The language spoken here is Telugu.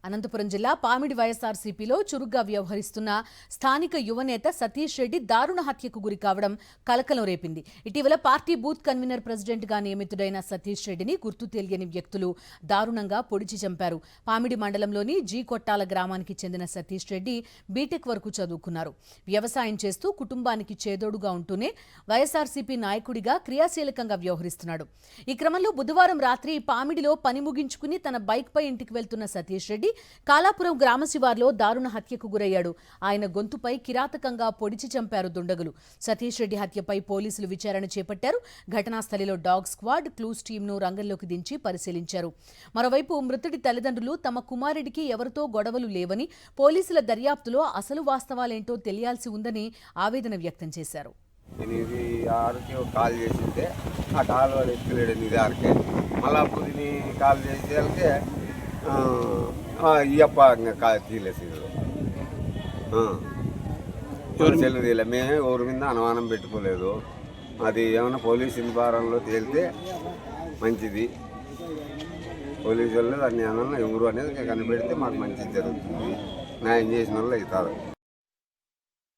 అనంతపురం జిల్లా పామిడి వైఎస్ఆర్సీపీలో చురుగ్గా వ్యవహరిస్తున్న స్థానిక యువనేత సతీష్ రెడ్డి దారుణ హత్యకు గురి కావడం కలకలం రేపింది. ఇటీవల పార్టీ బూత్ కన్వీనర్ ప్రెసిడెంట్గా నియమితుడైన సతీష్ రెడ్డిని గుర్తు తెలియని వ్యక్తులు దారుణంగా పొడిచి చంపారు. పామిడి మండలంలోని జీ కొట్టాల గ్రామానికి చెందిన సతీష్ రెడ్డి బీటెక్ వరకు చదువుకున్నారు. వ్యవసాయం చేస్తూ కుటుంబానికి చేదోడుగా ఉంటూనే వైఎస్ఆర్సీపీ నాయకుడిగా క్రియాశీలకంగా వ్యవహరిస్తున్నాడు. ఈ క్రమంలో బుధవారం రాత్రి పామిడిలో పని ముగించుకుని తన బైక్పై ఇంటికి వెళ్తున్న సతీష్ రెడ్డి కాలాపురం గ్రామ శివార్లో దారుణ హత్యకు గురయ్యాడు. ఆయన గొంతుపై కిరాతకంగా పొడిచి చంపారు దుండగులు. సతీష్ రెడ్డి హత్యపై పోలీసులు విచారణ చేపట్టారు. ఘటనా స్థలిలో డాగ్ స్క్వాడ్, క్లూస్ టీంను రంగంలోకి దించి పరిశీలించారు. మరోవైపు మృతుడి తల్లిదండ్రులు తమ కుమారుడికి ఎవరితో గొడవలు లేవని, పోలీసుల దర్యాప్తులో అసలు వాస్తవాలేంటో తెలియాల్సి ఉందని ఆవేదన వ్యక్తం చేశారు. ఇది ఆడికి ఒక కాల్ చేసింటే ఆ కాల్ వాడు ఎత్తులేడు ఇది ఆడికి మళ్ళీ అప్పుడు కాల్ చేసేళ్ళకి ఇయ్యప్ప ఇంకా తీయలేదు సెల్లు తీయలే. మేమే ఎవరి మీద అనుమానం పెట్టుకోలేదు. అది ఏమైనా పోలీసు ఇంపారంలో తేలితే మంచిది. పోలీసు వాళ్ళు దాన్ని ఏమన్నా ఎవరు అనేది కనిపెడితే మాకు మంచిది జరుగుతుంది. న్యాయం చేసిన వాళ్ళు అవుతారు.